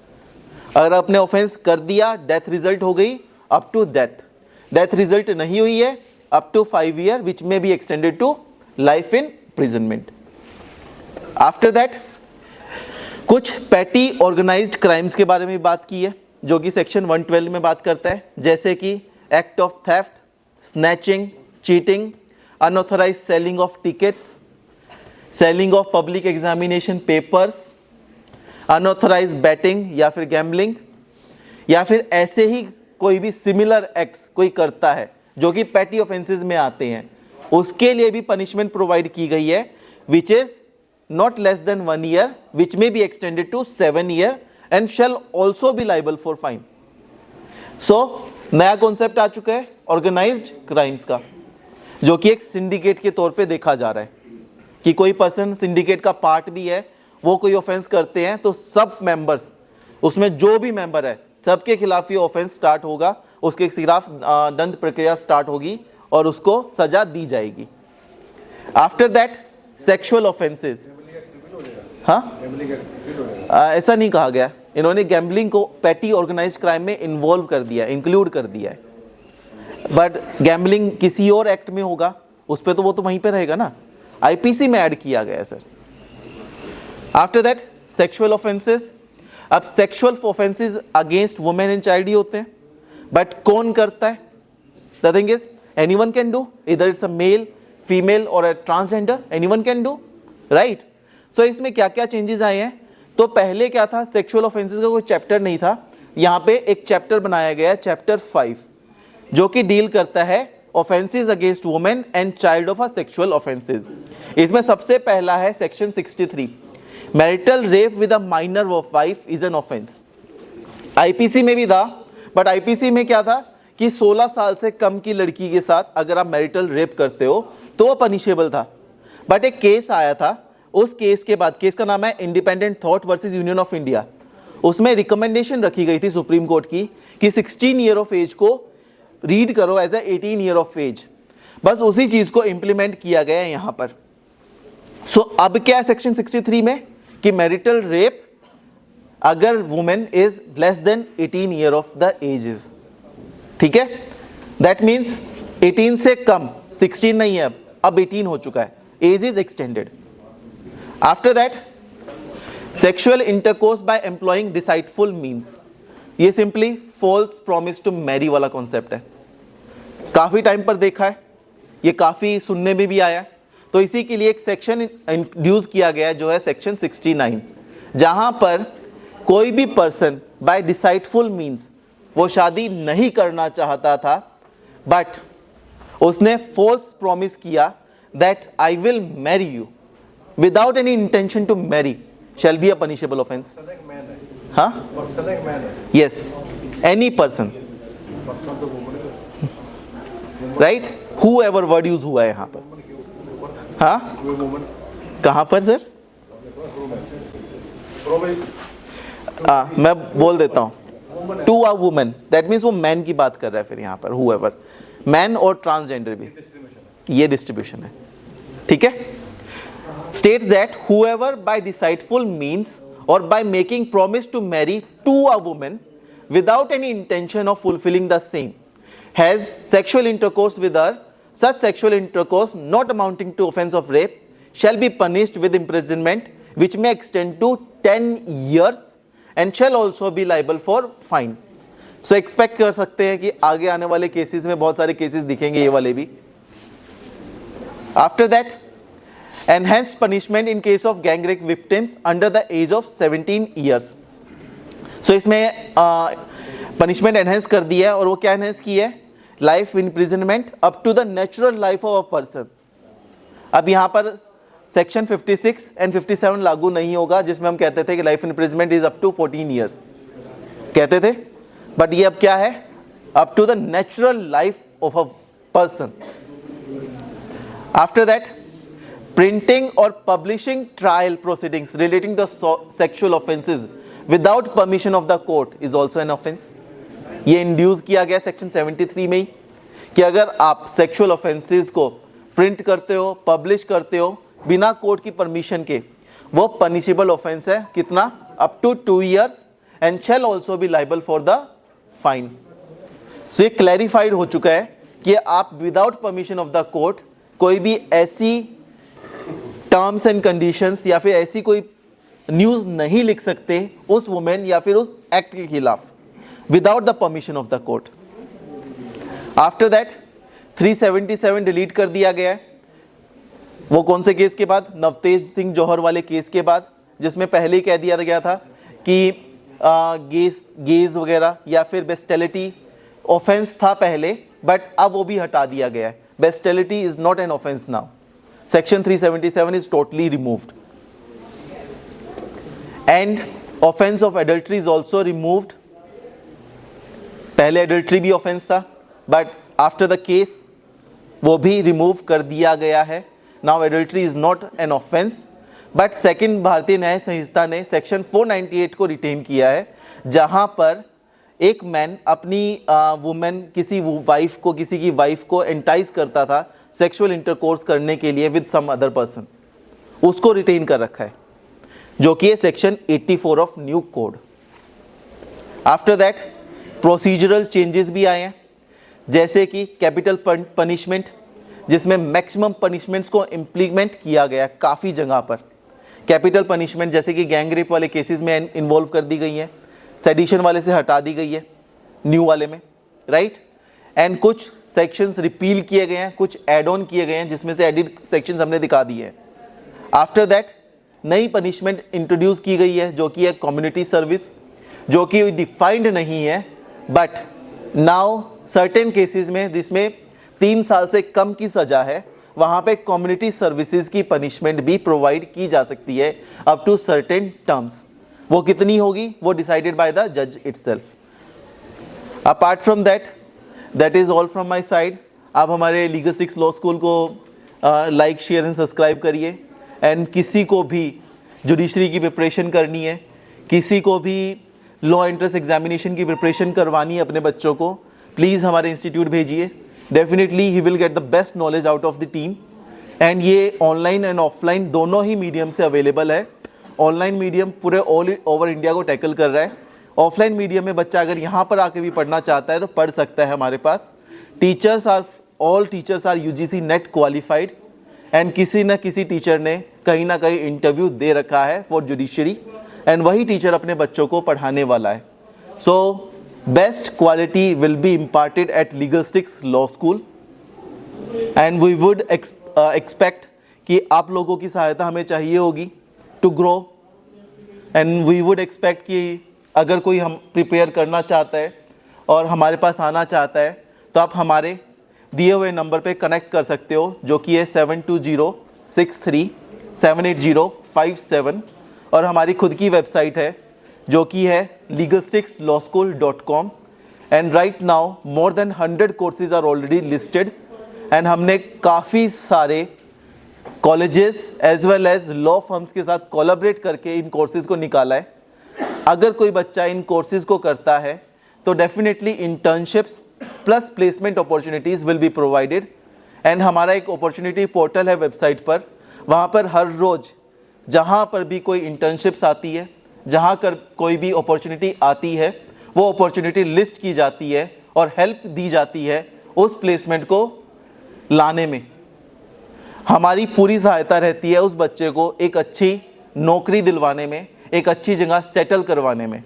अगर आपने ऑफेंस कर दिया, डेथ रिजल्ट हो गई, up to death. Death result नहीं हुई है, up to 5 year which may be extended to life imprisonment. After that कुछ पैटी ऑर्गेनाइज्ड क्राइम्स के बारे में बात की है, जो कि सेक्शन 112 में बात करता है, जैसे कि act of theft, snatching, cheating, unauthorised selling of tickets, selling of public examination papers, unauthorised betting या फिर गैम्बलिंग, या फिर ऐसे ही कोई भी सिमिलर एक्ट्स कोई करता है जो कि पैटी ऑफेंसेस में आते हैं, उसके लिए भी पनिशमेंट प्रोवाइड की गई है, which is not less than 1 year which may be extended to 7 year and shall also be liable for fine. So नया कॉन्सेप्ट आ चुका है ऑर्गेनाइज्ड क्राइम्स का, जो कि एक सिंडिकेट के तौर पे देखा जा रहा है कि कोई पर्सन सिंडिकेट का पार्ट भी है, वो कोई ऑफेंस करते हैं तो सब मेंबर्स, उसमें जो भी मेंबर है सबके खिलाफ ये ऑफेंस स्टार्ट होगा, उसके खिलाफ दंड प्रक्रिया स्टार्ट होगी और उसको सजा दी जाएगी. आफ्टर दैट सेक्सुअल ऑफेंसेस, हाँ, ऐसा नहीं कहा गया, इन्होंने गैम्बलिंग को पैटी ऑर्गेनाइज्ड क्राइम में इन्वॉल्व कर दिया, इंक्लूड कर दिया है, बट गैम्बलिंग किसी और एक्ट में होगा, उस पर तो वो तो वहीं पे रहेगा ना, आईपीसी में ऐड किया गया है sir. After that sexual offences. अब sexual offences against women and child ही होते हैं, बट कौन करता है? The thing is anyone can do, इधर इट्स अ मेल, फीमेल और transgender, anyone can do, right. So इसमें क्या क्या चेंजेस आए हैं? तो पहले क्या था, सेक्सुअल ऑफेंसेस का कोई चैप्टर नहीं था, यहाँ पे एक चैप्टर बनाया गया है, चैप्टर 5, जो कि डील करता है offences against women and child of a sexual offences. इसमें सबसे पहला है section 63, marital rape with a minor wife is an offence. IPC में भी था, बट आईपीसी में क्या था कि 16 साल से कम की लड़की के साथ अगर आप मैरिटल रेप करते हो तो वो पनिशेबल था. बट एक केस आया था, उस केस के बाद, केस का नाम है independent thought versus union of India, उसमें रिकमेंडेशन रखी गई थी सुप्रीम कोर्ट की कि 16 ईयर ऑफ एज को रीड करो as a 18 year of age. बस उसी चीज को इंप्लीमेंट किया गया है यहां पर. सो अब क्या है सेक्शन 63 में कि मैरिटल रेप अगर women is less than 18 year of the ages, ठीक है, दैट मीन्स 18 से कम, 16 नहीं है अब 18 हो चुका है, age is extended. After that sexual intercourse by employing deceitful means, ये simply false promise to marry वाला कॉन्सेप्ट है, काफी टाइम पर देखा है, ये काफी सुनने में भी आया, तो इसी के लिए एक सेक्शन इंट्रोड्यूस किया गया है जो है सेक्शन 69, जहां पर कोई भी पर्सन बाय डिसाइटफुल मीन्स वो शादी नहीं करना चाहता था, बट उसने फॉल्स प्रॉमिस किया that I will marry you without any intention to marry, shall be a punishable offence. हाँ, yes, any person. Right, whoever word use हुआ है यहाँ पर, हाँ कहाँ पर सर, मैं बोल देता हूँ to a woman, that means वो मैन की बात कर रहा है फिर यहाँ पर, हु एवर, मैन और ट्रांसजेंडर भी, ये डिस्ट्रीब्यूशन है, ठीक है। States that whoever by deceitful means or by making promise to marry to a woman without any intention of fulfilling the same has sexual intercourse with her, such sexual intercourse not amounting to offense of rape shall be punished with imprisonment which may extend to 10 years and shall also be liable for fine. So expect कर सकते हैं कि आगे आने वाले cases में बहुत सारे केसेस दिखेंगे, ये वाले भी। After that, enhanced punishment in case of gang rape victims under the age of 17 years. So इसमें punishment enhance कर दिया है, और वो क्या enhance की है, life imprisonment up to the natural life of a person. अब यहाँ पर सेक्शन 56 एंड 57 लागू नहीं होगा, जिसमें हम कहते थे कि life imprisonment is up to 14 years कहते थे, बट ये अब क्या है, up to the natural life of a person. After that, printing or publishing trial proceedings relating to sexual offences without permission of the court is also an offense. ये induce किया गया section 73 में ही कि अगर आप सेक्सुअल ऑफेंसेस को print करते हो, पब्लिश करते हो बिना कोर्ट की परमिशन के, वो पनिशेबल ऑफेंस है, कितना, up to 2 years and shall also be liable for the fine. So ये क्लैरिफाइड हो चुका है कि आप without permission of the court कोई भी ऐसी टर्म्स एंड कंडीशंस या फिर ऐसी कोई न्यूज़ नहीं लिख सकते उस वुमेन या फिर उस एक्ट के खिलाफ without the permission of the court. After that 377 delete कर दिया गया है, वो कौन से केस के बाद, नवतेज सिंह जौहर वाले केस के बाद, जिसमें पहले ही कह दिया गया था कि गेज वगैरह या फिर बेस्टेलिटी ऑफेंस था पहले, बट अब वो भी हटा दिया गया है। Bestiality is not an offence now, Section 377 is totally removed. And offense of adultery is also removed. पहले adultery भी offense था, but after the case वो भी remove कर दिया गया है। Now adultery is not an offense, but second भारतीय न्याय संहिता ने Section 498 को retain किया है, जहाँ पर एक मैन अपनी वुमेन किसी वाइफ को, किसी की वाइफ को एंटाइज करता था सेक्सुअल इंटरकोर्स करने के लिए विद सम अदर पर्सन, उसको रिटेन कर रखा है, जो कि है section 84 of new code. After that procedural changes भी आए हैं, जैसे कि कैपिटल पनिशमेंट, जिसमें मैक्सिमम पनिशमेंट्स को इम्प्लीमेंट किया गया काफ़ी जगह पर। कैपिटल पनिशमेंट जैसे कि गैंग रेप वाले केसेस में इन्वॉल्व कर दी गई हैं, सेडिशन वाले से हटा दी गई है न्यू वाले में, राइट। एंड कुछ सेक्शंस रिपील किए गए हैं, कुछ एड ऑन किए गए हैं, जिसमें से एडिड सेक्शंस हमने दिखा दिए हैं। आफ्टर दैट नई पनिशमेंट इंट्रोड्यूस की गई है, जो कि है कम्युनिटी सर्विस, जो कि डिफाइंड नहीं है, बट नाउ सर्टेन केसेस में जिसमें 3 साल से कम की सज़ा है, वहाँ पे कम्युनिटी सर्विसेज की पनिशमेंट भी प्रोवाइड की जा सकती है अप टू सर्टेन टर्म्स। वो कितनी होगी, वो डिसाइडेड बाय द जज itself. Apart from that is all from my side. आप हमारे लीगल 6 लॉ स्कूल को लाइक, शेयर एंड सब्सक्राइब करिए। एंड किसी को भी जुडिशरी की प्रिपरेशन करनी है, किसी को भी लॉ एंट्रेंस एग्जामिनेशन की प्रिपरेशन करवानी है अपने बच्चों को, प्लीज़ हमारे इंस्टीट्यूट भेजिए। Definitely he will get the best knowledge out of the team. And ये ऑनलाइन एंड ऑफलाइन दोनों ही मीडियम से अवेलेबल है। ऑनलाइन मीडियम पूरे ऑल ओवर इंडिया को टैकल कर रहा है। ऑफलाइन मीडियम में बच्चा अगर यहाँ पर आके भी पढ़ना चाहता है तो पढ़ सकता है हमारे पास। All teachers are UGC NET qualified, and किसी न किसी टीचर ने कहीं ना कहीं इंटरव्यू दे रखा है फॉर जुडिशरी, एंड वही टीचर अपने बच्चों को पढ़ाने वाला है। So best quality will be imparted at legal 6 law school, and we would expect कि आप लोगों की सहायता हमें चाहिए होगी to grow. And we would expect कि अगर कोई हम प्रिपेयर करना चाहता है और हमारे पास आना चाहता है तो आप हमारे दिए हुए नंबर पे कनेक्ट कर सकते हो, जो कि है 7206378057, और हमारी खुद की वेबसाइट है जो कि है legal6lawschool.com। And right now more than 100 courses are already listed and हमने काफ़ी सारे colleges as well as law firms के साथ कोलैबोरेट करके इन कोर्सेज को निकाला है। अगर कोई बच्चा इन कोर्सेज को करता है तो definitely internships plus placement opportunities will be provided. And हमारा एक अपॉर्चुनिटी पोर्टल है वेबसाइट पर, वहाँ पर हर रोज़ जहाँ पर भी कोई इंटर्नशिप्स आती है, जहाँ कर कोई भी अपॉर्चुनिटी आती है, वो अपॉर्चुनिटी लिस्ट की जाती है और हेल्प दी जाती है उस प्लेसमेंट को लाने में। हमारी पूरी सहायता रहती है उस बच्चे को एक अच्छी नौकरी दिलवाने में, एक अच्छी जगह सेटल करवाने में।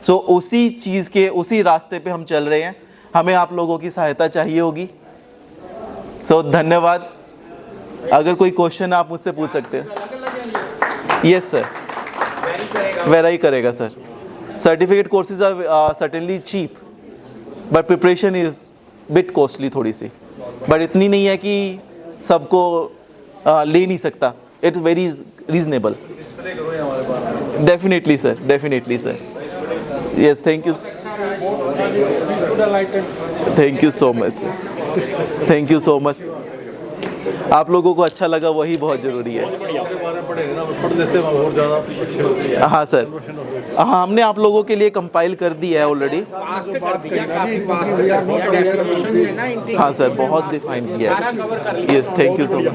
सो उसी चीज़ के उसी रास्ते पे हम चल रहे हैं। हमें आप लोगों की सहायता चाहिए होगी। सो धन्यवाद। अगर कोई क्वेश्चन आप मुझसे पूछ सकते हैं। यस सर, वेरी करेगा sir. Certificate courses are certainly cheap but preparation is bit costly थोड़ी सी, बट इतनी नहीं है कि सबको ले नहीं सकता। It's very reasonable. Definitely sir, definitely sir. Yes, thank you, thank you so much sir, thank you so much. आप लोगों को अच्छा लगा वही बहुत ज़रूरी है। हाँ सर, हाँ हमने आप लोगों के लिए कंपाइल कर दिया है ऑलरेडी। हाँ सर, बहुत डिफाइन किया है। Yes, thank you so much,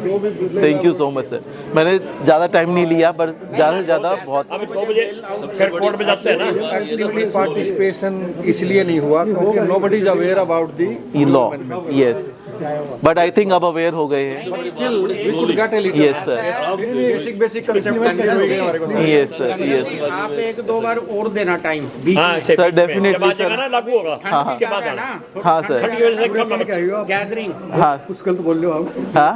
thank you so much sir. मैंने ज़्यादा टाइम नहीं लिया, पर ज़्यादा से ज़्यादा बहुत। पार्टिसिपेशन इसलिए नहीं हुआ क्योंकि nobody is aware about the law. Yes, but I think अब अवेयर हो गए हैं। still we could get a little yes sir, basic concept हमारे को यस सर, यस आप एक दो बार और देना टाइम सर, डेफिनेटली सर। लागू होगा हाँ इसके बाद ना हाँ सर, गैदरिंग। हाँ कुछ गलत बोल रहे हो आप। हाँ,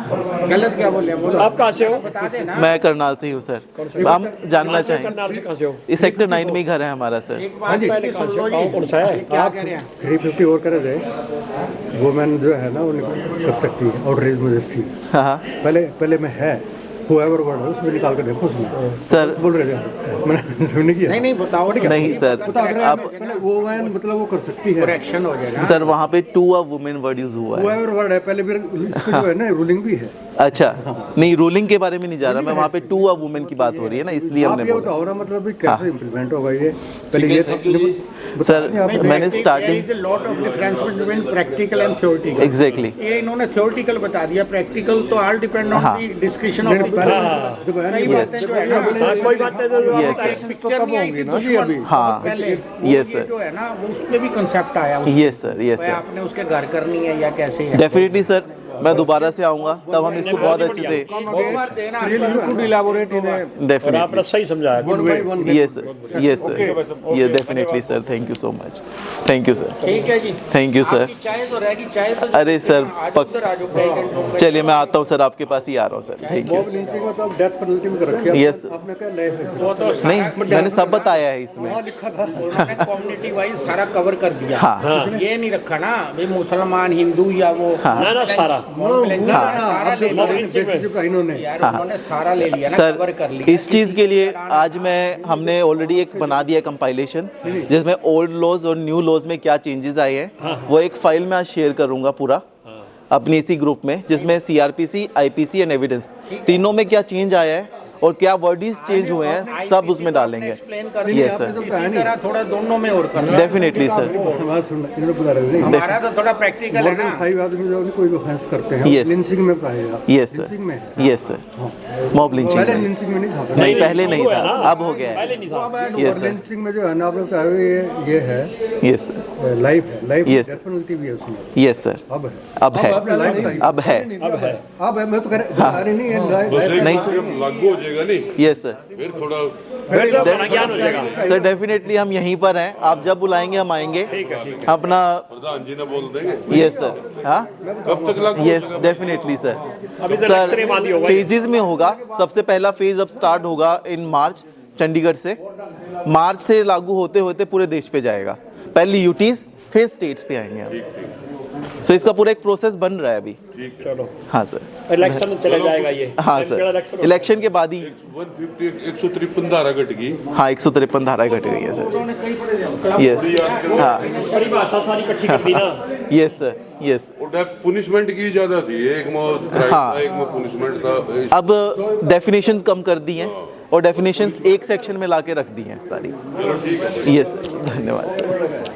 गलत क्या बोले बोलो, आप कहाँ से हो? बता देना। मैं करनाल से ही हूँ सर। हम जानना चाहेंगे, करनाल से कहाँ से हो? इस सेक्टर 9 में ही घर है हमारा सर। एक बात पहले सुन लो जी, कौन सा है? क्या कह रहे हैं? 350 और करे थे वुमेन जो है ना वो कर सकती है और रेज मॉडेस्टी हाँ हाँ पहले में है whoever वर्ड है उसमें निकाल कर देखो उसमें सर, बोल रहे थे मैंने सुनने किया नहीं बताओ नहीं सर, आप वुमेन मतलब वो कर सकती है करेक्शन हो जाएगा। सर वहाँ पे to a women word use हुआ है। whoever वर्ड है पहले भी इसमें जो है ना रूलिंग भी है। अच्छा, नहीं रूलिंग के बारे में नहीं जा रहा मैं, वहाँ पे टू अ वुमेन की बात हो रही है ना, इसलिए आप हमने ये बोला। बताओ ना मतलब भी कैसे इम्प्लीमेंट होगा ये पहले ये था सर मैंने starting lot of difference between practical and theoretical. Exactly, ये इन्होंने थ्योरेटिकल बता दिया, प्रैक्टिकल तो all depend on the description of the कई बातें जो है ना कोई बात नहीं। यस पिक्चर नहीं आई थी दुश्मन हाँ, पहले yes, ये sir. जो है ना वो उस पे भी कंसेप्ट आया यस सर, यस भाई सर, आपने उसके घर करनी है या कैसे है। Definitely sir. मैं दोबारा से आऊँगा तब हम इसको बहुत अच्छे से दो बार देना इलाबोरेट इन और डेफिनेटली। आपने सही समझाया। यस सर, यस सर, ये definitely sir. Thank you so much, thank you sir, ठीक है जी। Thank you sir. आपकी चाय तो रहेगी, चाय तो अरे सर, उधर आ जाओ प्रेसिडेंट लोग। चलिए मैं आता हूँ सर, आपके पास ही आ रहा हूँ sir. Thank you. Bob lynching में तो आप डेथ पेनल्टी में कर रखी है Yes. आपने क्या नए वो तो नहीं, मैंने सब बताया है इसमें। उन्होंने कम्युनिटी वाइज सारा कवर कर दिया। हाँ। ये नहीं रखा ना भाई मुसलमान हिंदू या वो ना ना सारा सारा ले लिया इन्होंने यार, उन्होंने सारा ले लिया ना, सर कवर कर लिया। इस चीज़ के लिए आज हमने ऑलरेडी एक बना दिया कंपाइलेशन जिसमें ओल्ड लॉज और न्यू लॉज में क्या चेंजेस आए हैं, वो एक फाइल में आज शेयर करूंगा पूरा अपनी इसी ग्रुप में, जिसमें सीआरपीसी, आईपीसी एंड एविडेंस तीनों में क्या चेंज आया है और क्या वर्डीज चेंज हुए हैं सब उसमें डालेंगे। एक्सप्लेन कर यस दिया सर, इसी तरह थोड़ा दोनों में और करना। Definitely sir. बात सुनना इन्होंने बुला रहे थे हमारा तो थोड़ा प्रैक्टिकल है ना। 5 आदमी जो कोई ऑफेंस करते हैं Yes. लिंचिंग में पाएगा। यस लिंचिंग सर, में है। Yes sir. मॉब लिंचिंग पहले में लिंचिंग में नहीं था नहीं, पहले नहीं था, अब हो गया पहले है। नहीं था। यस और सर, लिंचिंग में जो है ना आप लोग कह रहे हो ये है यस सर, लाइफ है लाइफ Yes. डेथ पेनल्टी भी है उसमें यस सर। अब है अब है, अब है। अब है मैं तो कह रहा नहीं है नहीं सर, लागू हो जाएगा नहीं यस सर, फिर थोड़ा फिर तो बड़ा ज्ञान हो जाएगा। सर डेफिनेटली हम यहीं पर हैं, आप जब बुलाएंगे हम आएंगे अपना। प्रधान जी ने बोल देंगे यस सर, हाँ कब तक लागू यस डेफिनेटली सर। अभी तो सर एक्सरे मादी होगा। फेजेस में होगा, सबसे पहला फेज अब स्टार्ट होगा इन मार्च चंडीगढ़ से, मार्च से लागू होते होते पूरे देश पे जाएगा। पहले यूटीज फिर स्टेट्स पे आएंगे हम। सो इसका पूरा एक प्रोसेस बन रहा है अभी। चलो हाँ सर। इलेक्शन में चले जाएगा ये। हाँ सर, इलेक्शन के बाद ही 150 153 धारा घट गई। हाँ 153 धारा घट गई है सर। यस हाँ परिभाषा सारी इकट्ठी कर दी ना। Yes sir yes. और पुनिशमेंट की ज्यादा थी, एक में क्राइम हाँ। था, एक में पुनिशमेंट था। अब डेफिनेशंस कम कर दी हैं और डेफिनेशंस एक सेक्शन में लाके रख दी हैं सारी। यस सर, धन्यवाद सर।